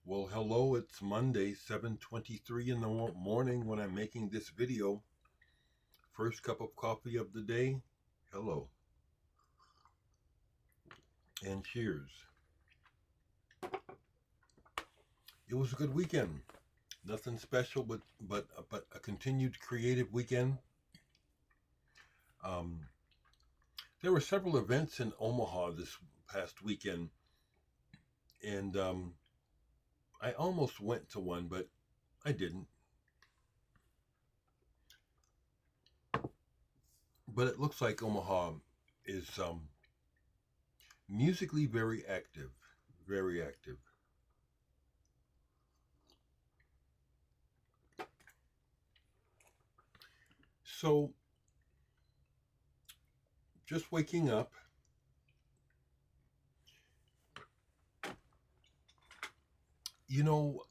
Well, hello, it's Monday, 7:23 in the morning when I'm making this video. First cup of coffee of the day. Hello. And cheers. It was a good weekend. Nothing special, but a continued creative weekend. There were several events in Omaha this past weekend, and I almost went to one, but I didn't. But it looks like Omaha is musically very active, very active. So, just waking up, you know,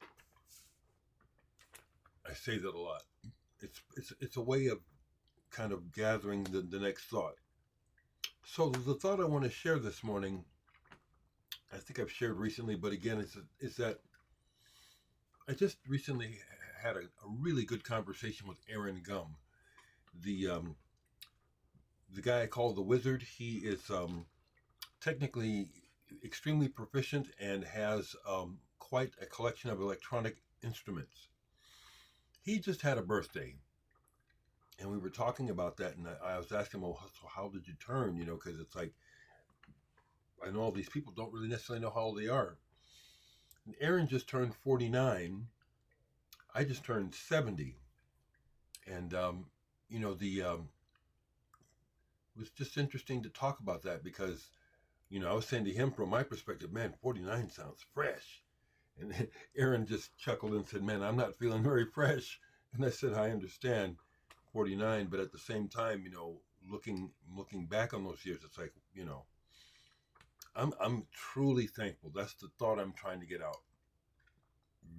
I say that a lot. It's a way of kind of gathering the next thought. So the thought I want to share this morning, I think I've shared recently, but again, is that I just recently had a really good conversation with Aaron Gum, the the guy I call the Wizard. He is technically extremely proficient and has quite a collection of electronic instruments. He just had a birthday, and we were talking about that, and I was asking him, well, so how did you turn? Because it's like, I know all these people don't really necessarily know how old they are. And Aaron just turned 49. I just turned 70. And, it was just interesting to talk about that because, I was saying to him from my perspective, man, 49 sounds fresh. And Aaron just chuckled and said, man, I'm not feeling very fresh. And I said, I understand 49, but at the same time, looking back on those years, it's like, I'm truly thankful. That's the thought I'm trying to get out.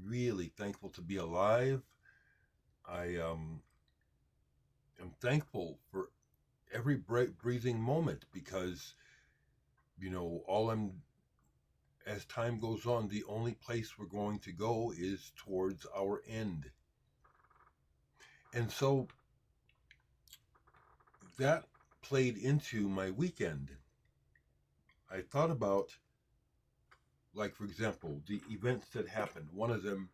Really thankful to be alive. I'm thankful for every breathing moment because, all I'm, as time goes on, the only place we're going to go is towards our end. And so that played into my weekend. I thought about, like, for example, the events that happened. One of them,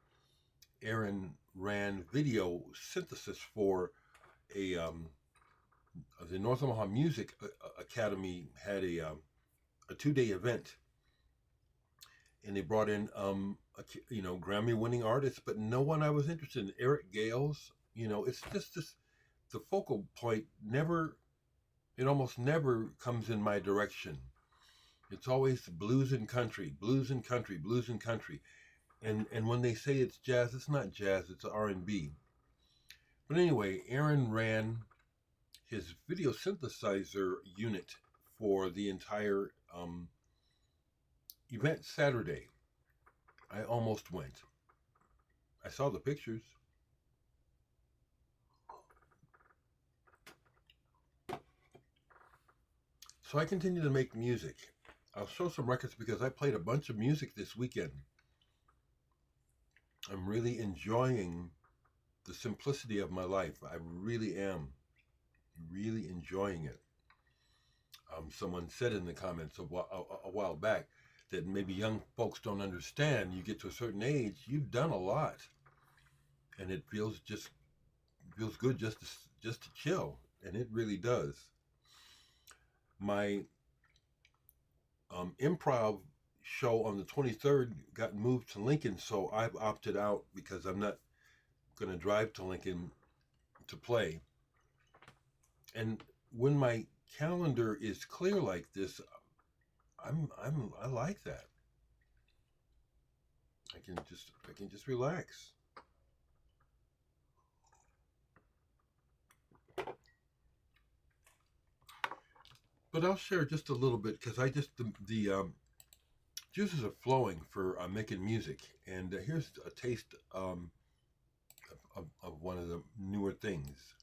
Aaron ran video synthesis for the North Omaha Music Academy had a 2-day event, and they brought in Grammy-winning artists, but no one I was interested in. Eric Gales, it's just this. The focal point it almost never comes in my direction. It's always blues and country, blues and country, blues and country. And when they say it's jazz, it's not jazz, it's R&B. But anyway, Aaron ran his video synthesizer unit for the entire event Saturday. I almost went. I saw the pictures. So I continue to make music. I'll show some records because I played a bunch of music this weekend. I'm really enjoying the simplicity of my life. I really am. Really enjoying it. Someone said in the comments a while back that maybe young folks don't understand. You get to a certain age, you've done a lot, and it feels good just to chill, and it really does. My improv show on the 23rd got moved to Lincoln, so I've opted out because I'm not going to drive to Lincoln to play. And when my calendar is clear like this, I like that. I can just relax. But I'll share just a little bit because the juices are flowing for making music, and here's a taste of one of the newer things.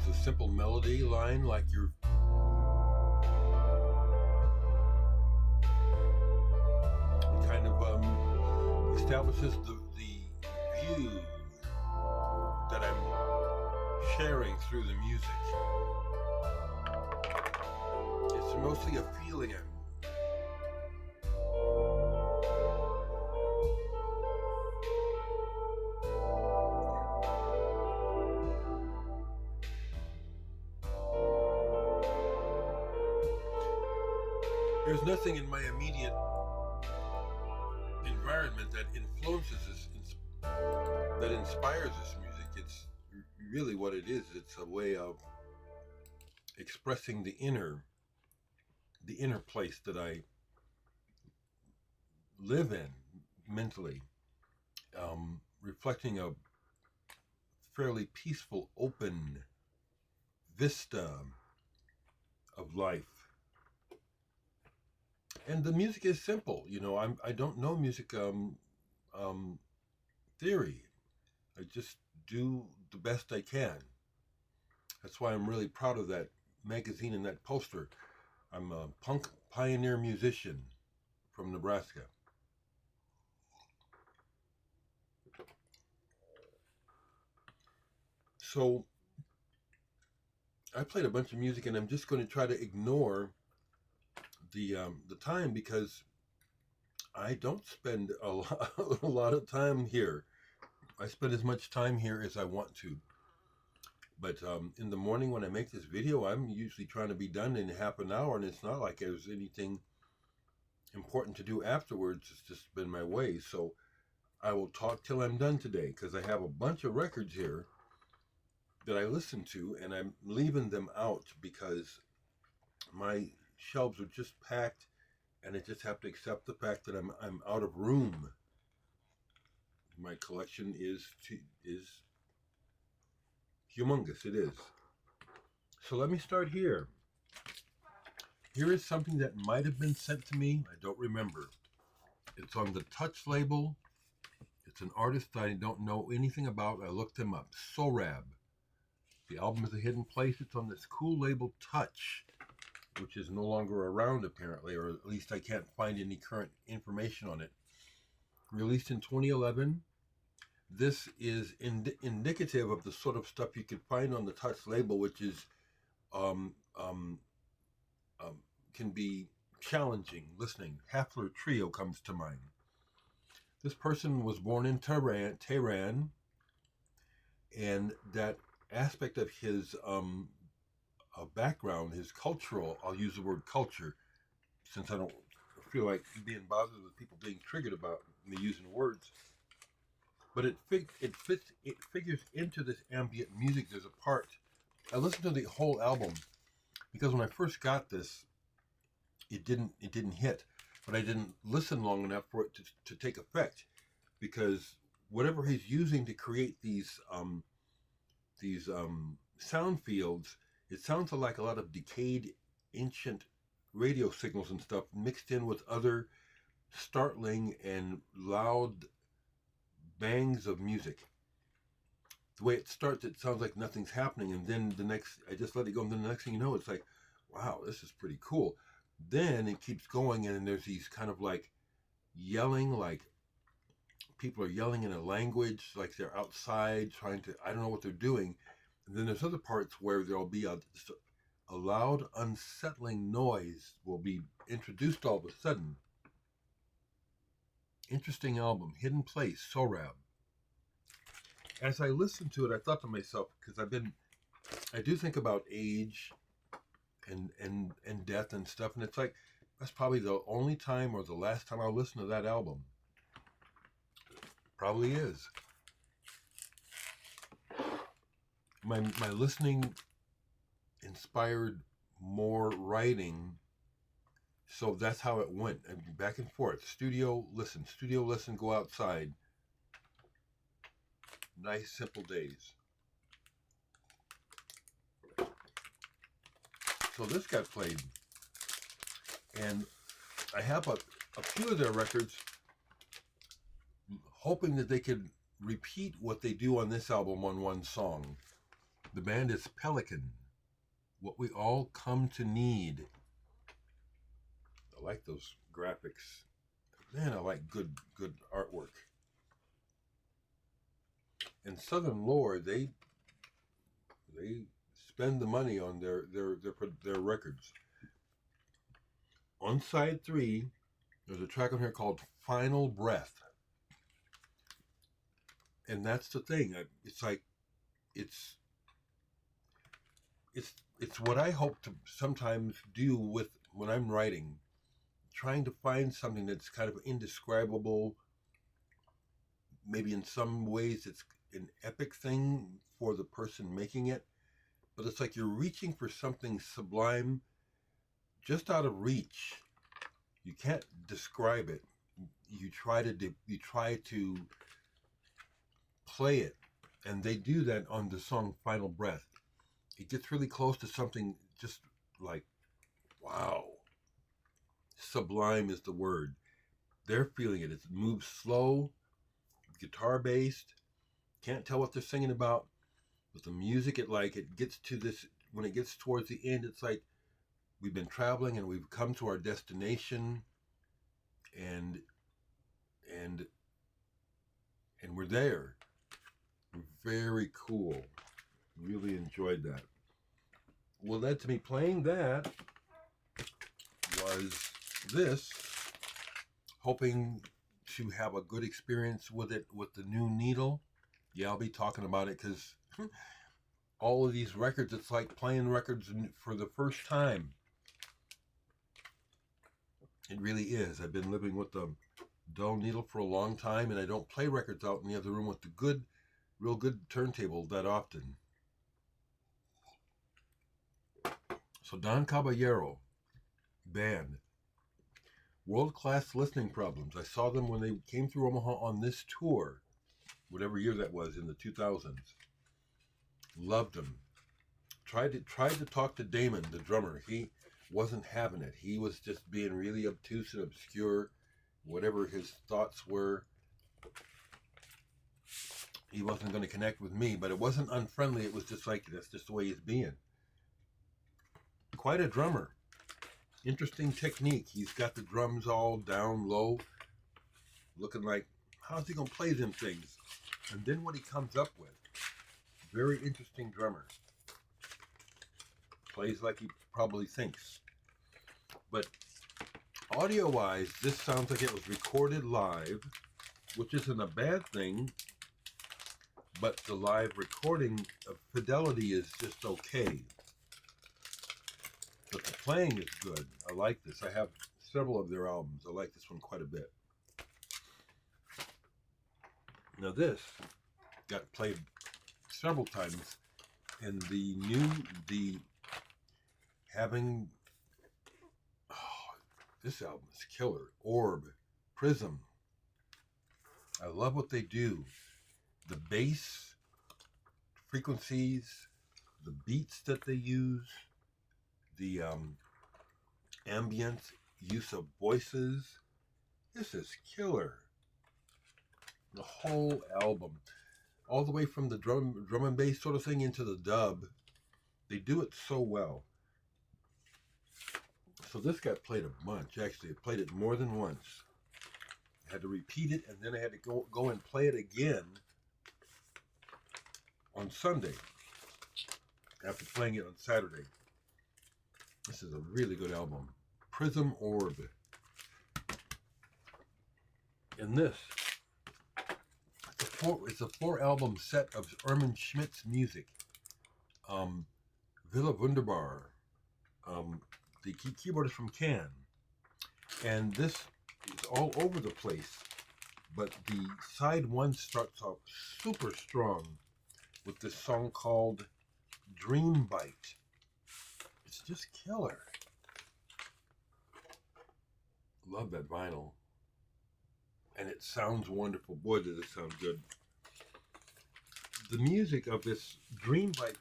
a simple melody line like you're it kind of establishes the view that I'm sharing through the music. It's mostly a feeling There's nothing in my immediate environment that influences this, that inspires this music. It's really what it is. It's a way of expressing the inner place that I live in mentally, reflecting a fairly peaceful, open vista of life. And the music is simple, you know. I don't know music theory. I just do the best I can. That's why I'm really proud of that magazine and that poster. I'm a punk pioneer musician from Nebraska. So I played a bunch of music, and I'm just going to try to ignore the time, because I don't spend a lot of time here. I spend as much time here as I want to. But in the morning when I make this video, I'm usually trying to be done in half an hour, and it's not like there's anything important to do afterwards. It's just been my way. So I will talk till I'm done today, because I have a bunch of records here that I listen to, and I'm leaving them out because my shelves are just packed, and I just have to accept the fact that I'm out of room. My collection is humongous. It is. So let me start here. Here is something that might have been sent to me. I don't remember. It's on the Touch label. It's an artist I don't know anything about. I looked him up. Sorab. The album is A Hidden Place. It's on this cool label Touch, which is no longer around apparently, or at least I can't find any current information on it. Released in 2011. This is indicative of the sort of stuff you could find on the Touch label, which is can be challenging listening. Hafler Trio comes to mind. This person was born in Tehran, and that aspect of his background, his cultural, I'll use the word culture, since I don't feel like being bothered with people being triggered about me using words. But it figures into this ambient music. There's a part, I listened to the whole album, because when I first got this, it didn't hit, but I didn't listen long enough for it to take effect, because whatever he's using to create these sound fields, it sounds like a lot of decayed ancient radio signals and stuff mixed in with other startling and loud bangs of music. The way it starts, it sounds like nothing's happening, and then I just let it go, and then the next thing you know, it's like, wow, this is pretty cool. Then it keeps going, and there's these kind of like yelling, like people are yelling in a language, like they're outside trying to, I don't know what they're doing. And then there's other parts where there'll be a loud, unsettling noise will be introduced all of a sudden. Interesting album, Hidden Place, Sorab. As I listened to it, I thought to myself, because I do think about age and death and stuff, and it's like, that's probably the only time or the last time I'll listen to that album. Probably is. My listening inspired more writing, so that's how it went, and back and forth. Studio, listen, go outside. Nice, simple days. So this got played, and I have a few of their records, hoping that they could repeat what they do on this album on one song. The band is Pelican. What We All Come to Need. I like those graphics. Man, I like good artwork. And Southern Lore, they spend the money on their records. On side 3, there's a track on here called Final Breath. And that's the thing. It's like, it's what I hope to sometimes do with when I'm writing, trying to find something that's kind of indescribable. Maybe in some ways it's an epic thing for the person making it, but it's like you're reaching for something sublime just out of reach. You can't describe it. You try to play it, and they do that on the song Final Breath. It gets really close to something just like, wow. Sublime is the word. They're feeling it. It moves slow, guitar based. Can't tell what they're singing about, but the music, it gets to this, when it gets towards the end, it's like we've been traveling and we've come to our destination, and we're there. Very cool. Really enjoyed that. What led to me playing that was this, hoping to have a good experience with it with the new needle. Yeah, I'll be talking about it because all of these records, it's like playing records for the first time. It really is. I've been living with the dull needle for a long time, and I don't play records out in the other room with the real good turntable that often. So Don Caballero band, world-class listening problems. I saw them when they came through Omaha on this tour, whatever year that was, in the 2000s. Loved them. Tried to talk to Damon, the drummer. He wasn't having it. He was just being really obtuse and obscure, whatever his thoughts were. He wasn't going to connect with me, but it wasn't unfriendly. It was just like, that's just the way he's being. Quite a drummer. Interesting technique. He's got the drums all down low, looking like, how's he going to play them things? And then what he comes up with, very interesting drummer. Plays like he probably thinks. But audio-wise, this sounds like it was recorded live, which isn't a bad thing, but the live recording of fidelity is just okay. But the playing is good. I like this. I have several of their albums. I like this one quite a bit. Now this got played several times, and this album is killer. Orb, Prism. I love what they do. The bass frequencies, the beats that they use, the ambient use of voices. This is killer. The whole album, all the way from the drum and bass sort of thing into the dub, they do it so well. So this got played a bunch. Actually, I played it more than once. I had to repeat it, and then I had to go and play it again on Sunday after playing it on Saturday. This is a really good album. Prism Orb. And this, it's a 4-album set of Irmin Schmidt's music. Villa Wunderbar. The keyboard is from Cannes. And this is all over the place. But the side 1 starts off super strong with this song called Dream Bite. It's just killer. Love that vinyl. And it sounds wonderful. Boy, does it sound good. The music of this Dream Bite,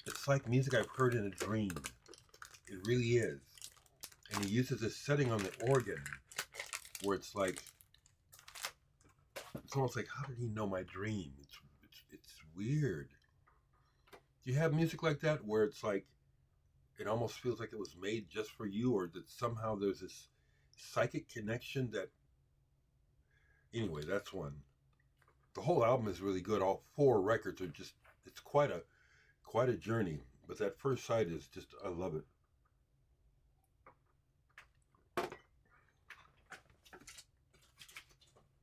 it's like music I've heard in a dream. It really is. And he uses this setting on the organ where it's like, it's almost like, how did he know my dream? It's weird. Do you have music like that where it's like it almost feels like it was made just for you, or that somehow there's this psychic connection that? Anyway, that's one. The whole album is really good. All 4 records are just, it's quite a journey. But that first side is just, I love it.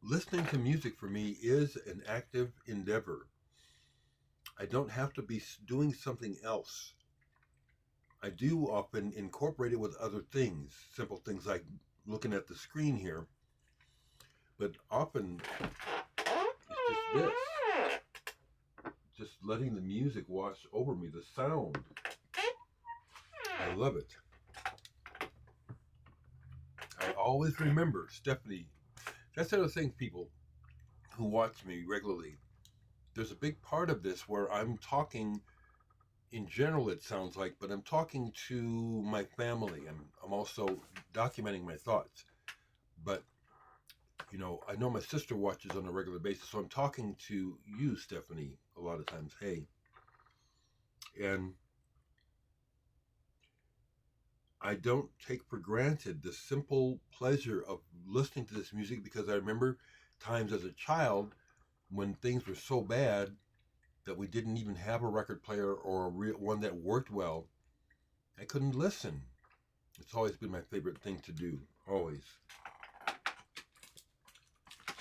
Listening to music for me is an active endeavor. I don't have to be doing something else. I do often incorporate it with other things, simple things like looking at the screen here. But often it's just this. Just letting the music wash over me, the sound. I love it. I always remember, Stephanie, that's the other thing, people who watch me regularly. There's a big part of this where I'm talking, in general it sounds like, but I'm talking to my family. I'm also documenting my thoughts. But, you know, I know my sister watches on a regular basis, so I'm talking to you, Stephanie, a lot of times. Hey. And I don't take for granted the simple pleasure of listening to this music, because I remember times as a child when things were so bad that we didn't even have a record player or one that worked well. I couldn't listen. It's always been my favorite thing to do, always.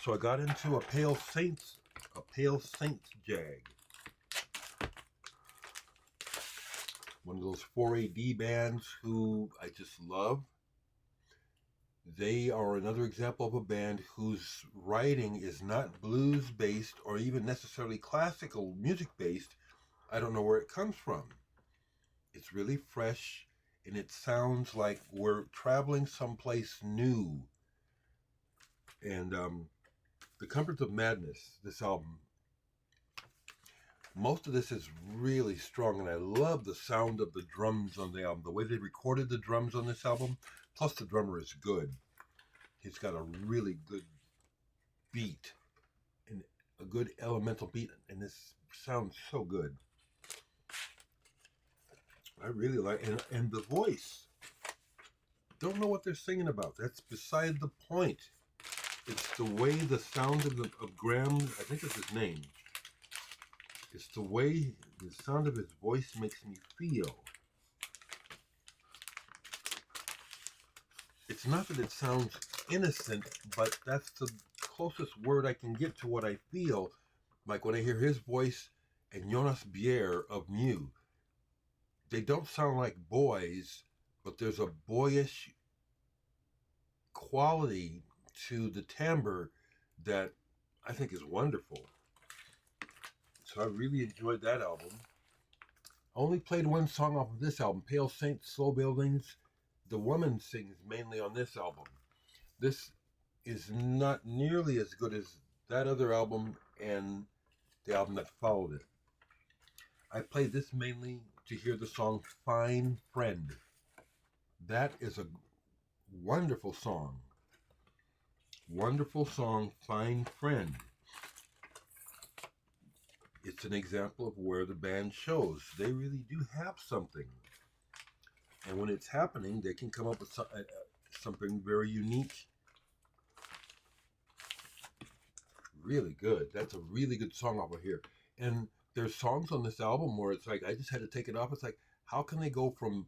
So I got into a Pale Saints Jag. One of those 4AD bands who I just love. They are another example of a band whose writing is not blues-based or even necessarily classical music-based. I don't know where it comes from. It's really fresh, and it sounds like we're traveling someplace new. And The Comforts of Madness, this album, most of this is really strong, and I love the sound of the drums on the album. The way they recorded the drums on this album, plus the drummer is good. He's got a really good beat, and a good elemental beat, and this sounds so good. I really like it. And the voice. Don't know what they're singing about. That's beside the point. It's the way the sound of Graham, I think that's his name. It's the way the sound of his voice makes me feel. It's not that it sounds innocent, but that's the closest word I can get to what I feel. Like when I hear his voice and Jonas Bier of Mew. They don't sound like boys, but there's a boyish quality to the timbre that I think is wonderful. So I really enjoyed that album. I only played one song off of this album, Pale Saints, Slow Buildings. The woman sings mainly on this album. This is not nearly as good as that other album and the album that followed it. I played this mainly to hear the song Fine Friend. That is a wonderful song. Wonderful song, Fine Friend. It's an example of where the band shows they really do have something. And when it's happening, they can come up with something very unique. Really good. That's a really good song over here. And there's songs on this album where it's like, I just had to take it off. It's like, how can they go from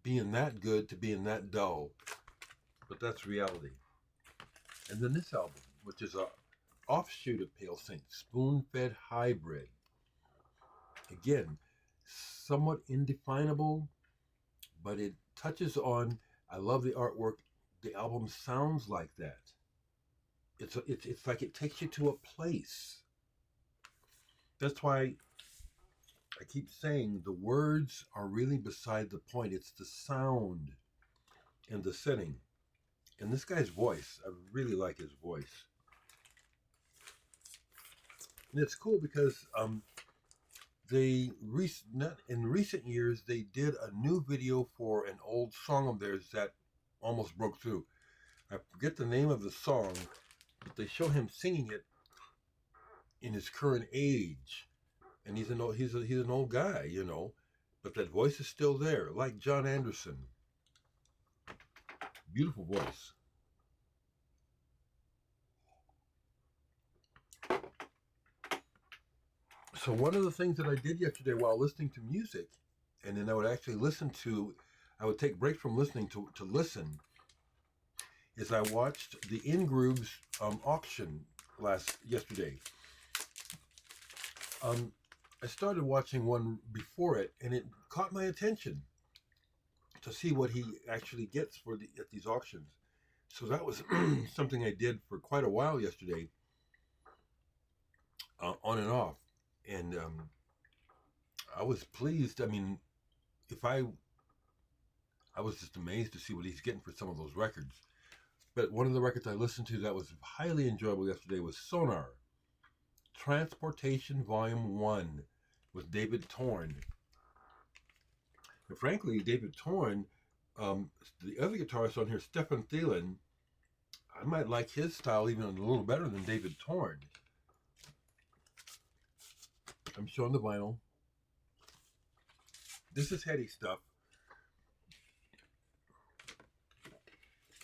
being that good to being that dull? But that's reality. And then this album, which is a offshoot of Pale Saints, Spoonfed Hybrid. Again, somewhat indefinable, but it touches on, I love the artwork. The album sounds like that. It's like it takes you to a place. That's why I keep saying the words are really beside the point. It's the sound and the setting. And this guy's voice, I really like his voice. And it's cool because in recent years, they did a new video for an old song of theirs that almost broke through. I forget the name of the song, but they show him singing it in his current age. and he's an old guy, you know, but that voice is still there, like John Anderson. Beautiful voice. So one of the things that I did yesterday while listening to music, and then I would actually I would take breaks from listening to listen, is I watched the In Grooves auction yesterday. I started watching one before it, and it caught my attention to see what he actually gets at these auctions. So that was something I did for quite a while yesterday, on and off, and I was pleased. I mean, I was just amazed to see what he's getting for some of those records. But one of the records I listened to that was highly enjoyable yesterday was Sonar, Transportation Volume 1 with David Torn. And frankly, David Torn, the other guitarist on here, Stefan Thielen, I might like his style even a little better than David Torn. I'm showing the vinyl. This is heady stuff.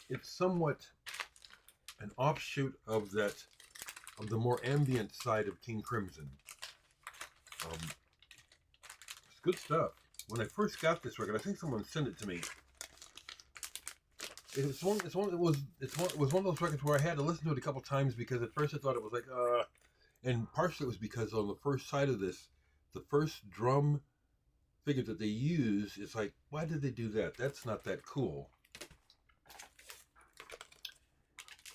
It's somewhat an offshoot of the more ambient side of King Crimson. It's good stuff. When I first got this record, I think someone sent it to me. It was one of those records where I had to listen to it a couple times because at first I thought it was like, and partially it was because on the first side of this, the first drum figure that they use is like, why did they do that? That's not that cool.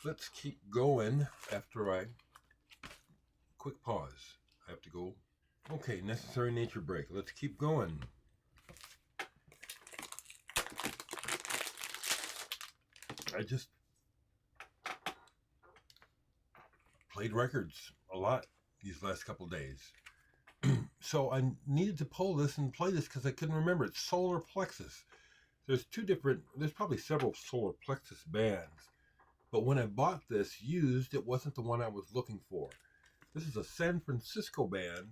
Let's keep going after quick pause. I have to go. Okay, necessary nature break. Let's keep going. I just played records a lot these last couple days. So I needed to pull this and play this because I couldn't remember. It's Solar Plexus. There's probably several Solar Plexus bands. But when I bought this used, it wasn't the one I was looking for. This is a San Francisco band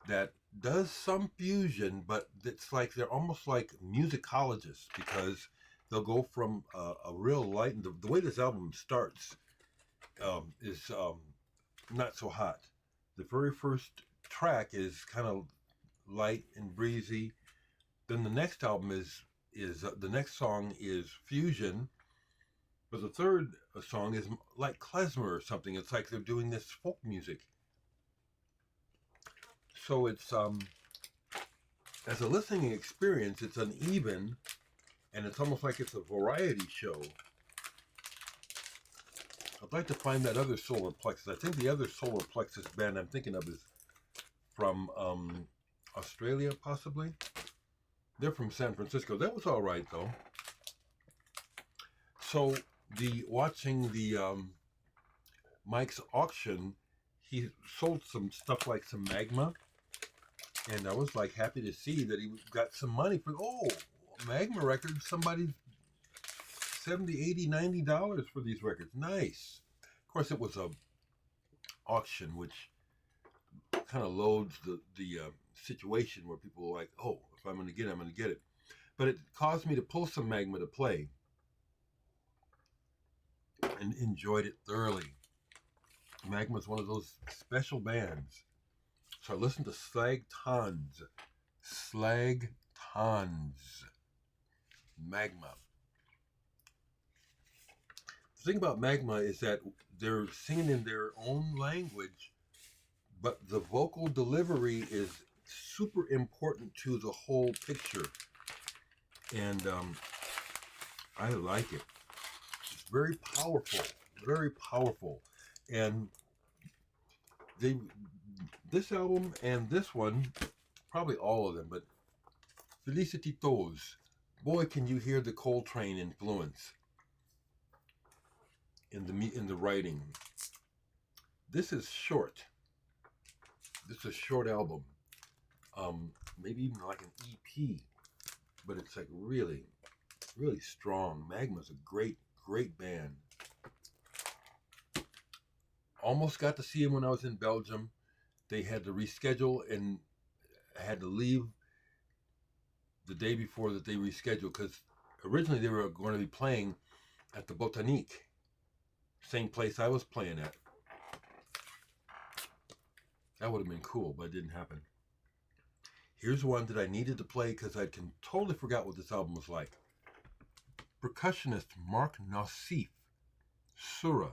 that does some fusion, but it's like they're almost like musicologists because they'll go from a real light, and the way this album starts is not so hot. The very first track is kind of light and breezy. Then the next album the next song is fusion. But the third song is like klezmer or something. It's like they're doing this folk music. So it's, as a listening experience, it's uneven, and it's almost like it's a variety show. I'd like to find that other Solar Plexus. I think the other Solar Plexus band I'm thinking of is from Australia, possibly. They're from San Francisco. That was all right, though. So watching the Mike's auction, he sold some stuff like some Magma, and I was like happy to see that he got some money for Magma records. Somebody's $70, $80, $90 for these records. Nice. Of course, it was a auction, which kind of loads the situation where people are like, oh, if I'm going to get it, I'm going to get it. But it caused me to pull some Magma to play, and enjoyed it thoroughly. Magma is one of those special bands. So I listened to Slag Tons. Magma. The thing about Magma is that they're singing in their own language, but the vocal delivery is super important to the whole picture. And I like it. Very powerful, and this album and this one, probably all of them, but Felicititos, boy, can you hear the Coltrane influence in the writing. This is short. This is a short album, maybe even like an EP, but it's like really, really strong. Magma's a great band. Almost got to see him when I was in Belgium. they had to reschedule, and I had to leave the day before that they rescheduled, because originally they were going to be playing at the Botanique, same place I was playing at. That would have been cool, but it didn't happen. Here's one that I needed to play because I totally forgot what this album was like. Percussionist Nasif, Sura.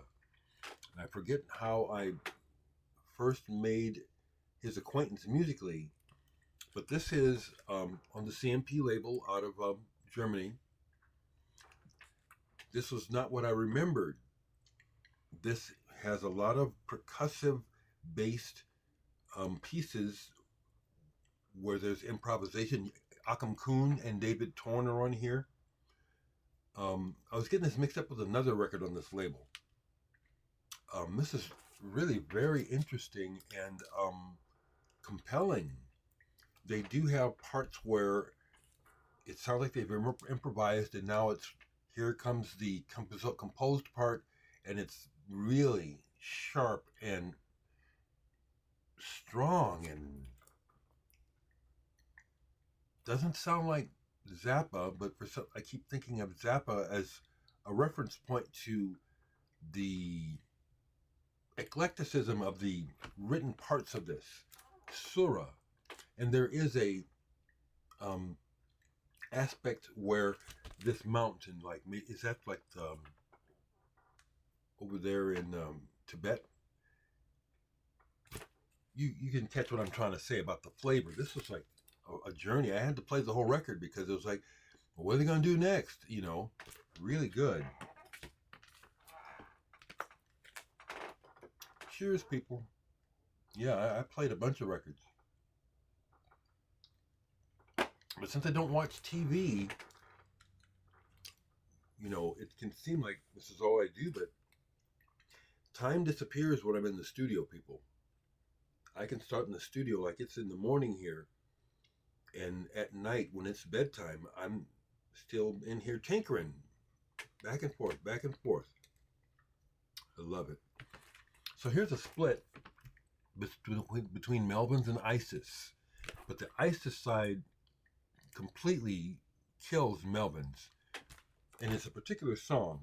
I forget how I first made his acquaintance musically, but this is on the CMP label out of Germany. This was not what I remembered. This has a lot of percussive based pieces where there's improvisation. Akam Kuhn and David Torn are on here. I was getting this mixed up with another record on this label. This is really very interesting and compelling. They do have parts where it sounds like they've improvised, and now here comes the composed part, and it's really sharp and strong, and doesn't sound like Zappa, but I keep thinking of Zappa as a reference point to the eclecticism of the written parts of this Sura. And there is a aspect where this mountain, like, is that like over there in Tibet? You can catch what I'm trying to say about the flavor. This was like a journey. I had to play the whole record because it was like, well, what are they going to do next? You know, really good. Cheers, people. Yeah, I played a bunch of records. But since I don't watch TV, you know, it can seem like this is all I do, but time disappears when I'm in the studio, people. I can start in the studio like it's in the morning here, and at night when it's bedtime, I'm still in here tinkering, back and forth, back and forth. I love it. So here's a split between Melvins and Isis, but the Isis side completely kills Melvins, and it's a particular song,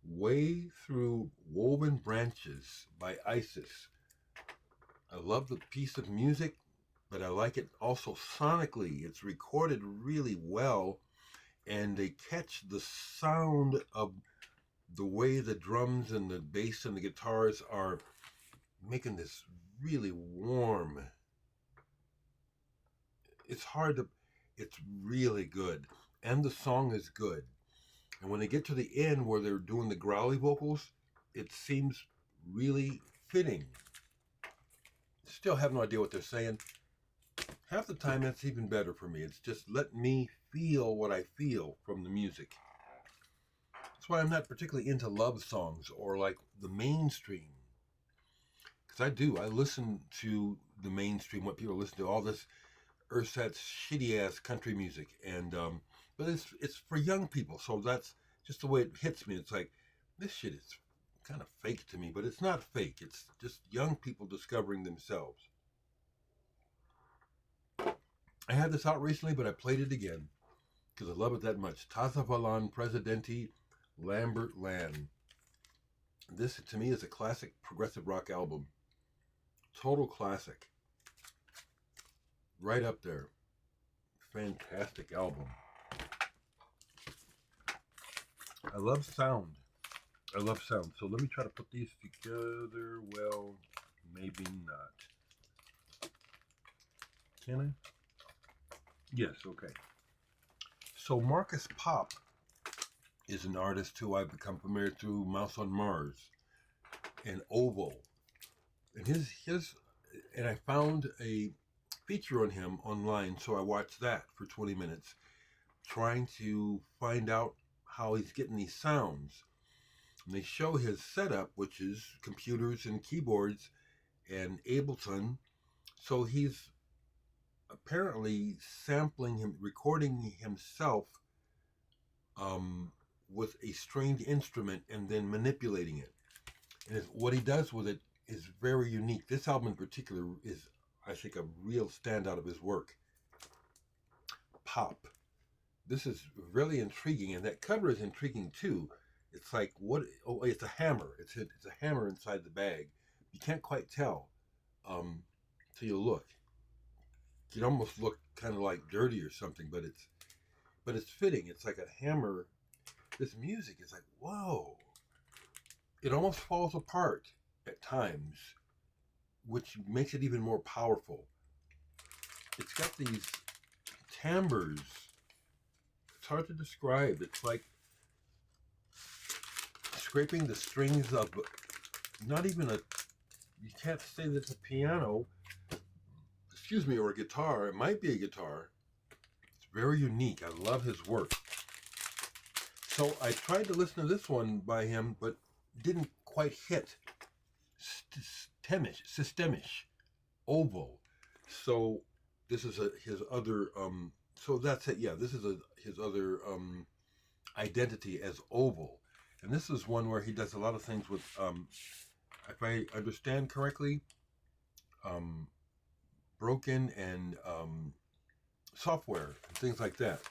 Way Through Woven Branches by Isis. I love the piece of music, but I like it also sonically. It's recorded really well, and they catch the sound of the way the drums and the bass and the guitars are making this really warm. It's really good, and the song is good. And when they get to the end where they're doing the growly vocals, it seems really fitting. Still have no idea what they're saying. Half the time that's even better for me. It's just let me feel what I feel from the music. That's why I'm not particularly into love songs or like the mainstream. Because I listen to the mainstream, what people listen to, all this ersatz shitty ass country music, and but it's for young people, so that's just the way it hits me. It's like, this shit is kind of fake to me, but it's not fake. It's just young people discovering themselves. I had this out recently, but I played it again because I love it that much. Tasavallan Presidentti, Lambert Land. This, to me, is a classic progressive rock album. Total classic. Right up there. Fantastic album. I love sound. So let me try to put these together. Well, maybe not. Can I? Yes, okay. So Markus Popp is an artist who I've become familiar through Mouse on Mars and Oval. And and I found a feature on him online, so I watched that for 20 minutes, trying to find out how he's getting these sounds. And they show his setup, which is computers and keyboards and Ableton. So he's apparently recording himself with a stringed instrument and then manipulating it. And what he does with it is very unique. This album in particular is, I think, a real standout of his work. Pop. This is really intriguing, and that cover is intriguing too. It's like, what? Oh, it's a hammer. It's a hammer inside the bag. You can't quite tell till you look. It almost look kind of like dirty or something, but it's fitting. It's like a hammer. This music is like, whoa. It almost falls apart at times, which makes it even more powerful. It's got these timbres. It's hard to describe. It's like scraping the strings of not even a, you can't say that it's a piano, excuse me, or a guitar. It might be a guitar. It's very unique. I love his work. So I tried to listen to this one by him, but didn't quite hit. Systemish, oval. So this is his other, so that's it. Yeah, this is his other identity as oval. And this is one where he does a lot of things with, if I understand correctly, broken and software and things like that.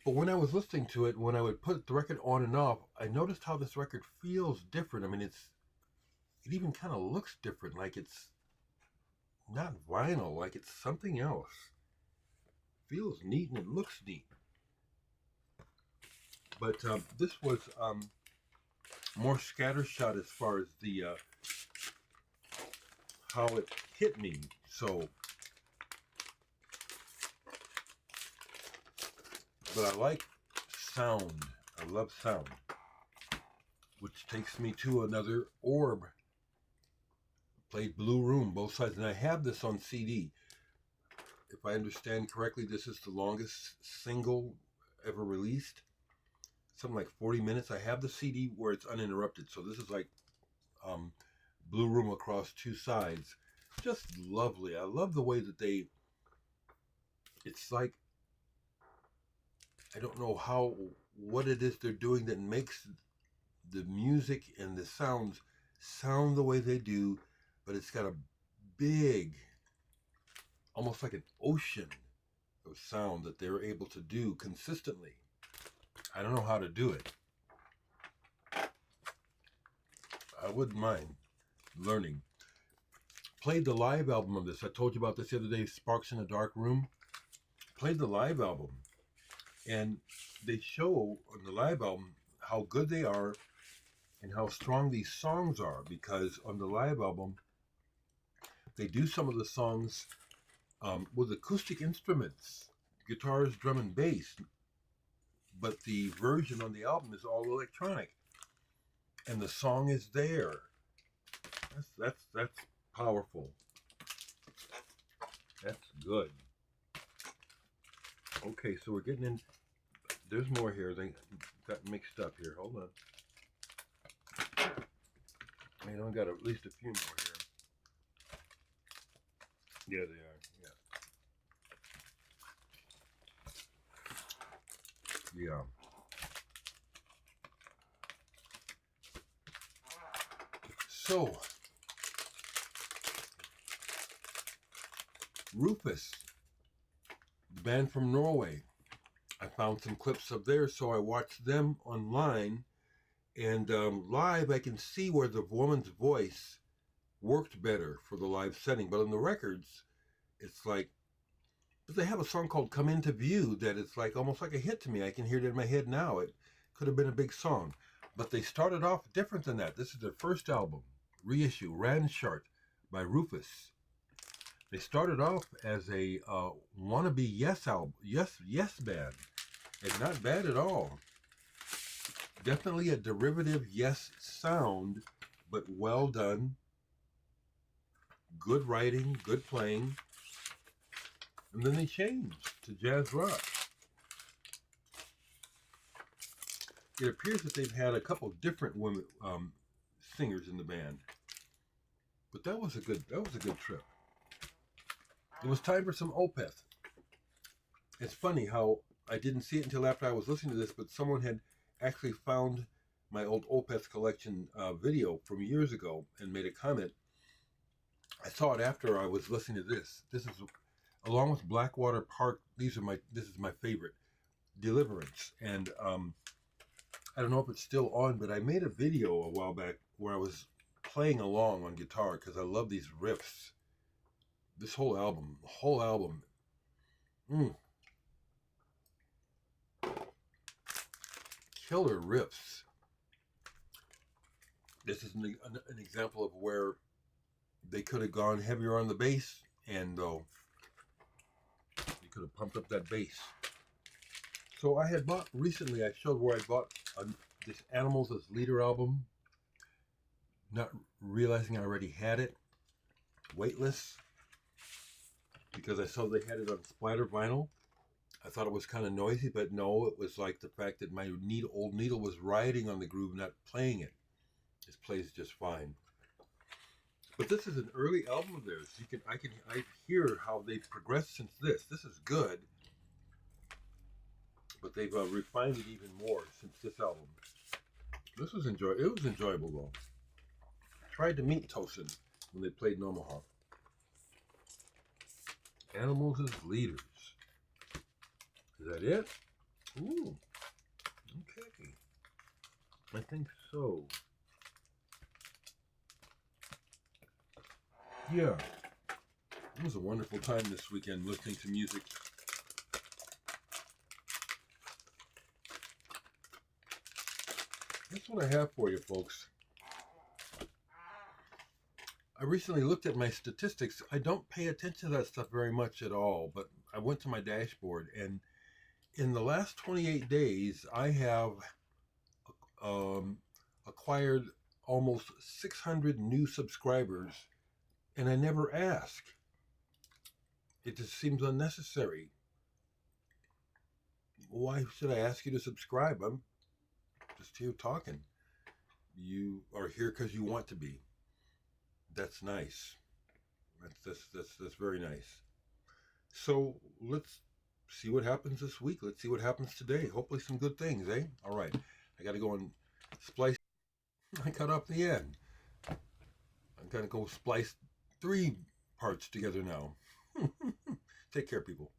But when I was listening to it, when I would put the record on and off, I noticed how this record feels different. I mean, it even kind of looks different, like it's not vinyl, like it's something else. Feels neat and it looks neat. But this was more scattershot as far as the how it hit me. So, but I like sound. I love sound, which takes me to another Orb. Played Blue Room, both sides, and I have this on CD. If I understand correctly, this is the longest single ever released. Something like 40 minutes. I have the CD where it's uninterrupted, so this is like Blue Room across two sides. Just lovely. I love the way that it's like, I don't know what it is they're doing that makes the music and the sounds sound the way they do, but it's got a big, almost like an ocean of sound that they're able to do consistently. I don't know how to do it. I wouldn't mind learning. Played the live album of this. I told you about this the other day, Sparks in a Dark Room. Played the live album. And they show on the live album how good they are and how strong these songs are, because on the live album, they do some of the songs with acoustic instruments, guitars, drum, and bass, but the version on the album is all electronic, and the song is there. That's powerful. That's good. Okay, so we're getting in. There's more here. They got mixed up here. Hold on. I know I got at least a few more here. Yeah, they are. Yeah. So, Rufus, the band from Norway. I found some clips of theirs, so I watched them online. And live, I can see where the woman's voice worked better for the live setting. But on the records, it's like, but they have a song called Come Into View that it's like almost like a hit to me. I can hear it in my head now. It could have been a big song. But they started off different than that. This is their first album, reissue, Randshart by Rufus. They started off as a wannabe Yes album, yes band. And not bad at all. Definitely a derivative Yes sound, but well done. Good writing, good playing. And then they changed to jazz rock. It appears that they've had a couple different women singers in the band, but that was a good trip. It was time for some Opeth. It's funny how I didn't see it until after I was listening to this, but someone had actually found my old Opeth collection video from years ago and made a comment. I saw it after I was listening to this. This is along with Blackwater Park. This is my favorite, Deliverance, and I don't know if it's still on, but I made a video a while back where I was playing along on guitar because I love these riffs. This whole album, killer riffs. This is an example of where they could have gone heavier on the bass, and you could have pumped up that bass. So I had bought recently. I showed where I bought this Animals as Leader album, not realizing I already had it, weightless, because I saw they had it on splatter vinyl. I thought it was kind of noisy, but no, it was like the fact that my old needle was riding on the groove, not playing it. It plays just fine. But this is an early album of theirs. I hear how they've progressed since this. This is good, but they've refined it even more since this album. It was enjoyable though. Tried to meet Tosin when they played in Omaha. Animals as Leaders. Is that it? Ooh. Okay. I think so. Yeah. It was a wonderful time this weekend listening to music. That's what I have for you, folks. I recently looked at my statistics. I don't pay attention to that stuff very much at all, but I went to my dashboard, and in the last 28 days, I have acquired almost 600 new subscribers, and I never ask. It just seems unnecessary. Why should I ask you to subscribe? I'm just here talking. You are here because you want to be. That's nice. That's very nice. So let's see what happens this week. Let's see what happens today. Hopefully some good things, eh? All right. I got to go and splice. I cut off the end. I'm going to go splice 3 parts together now. Take care, people.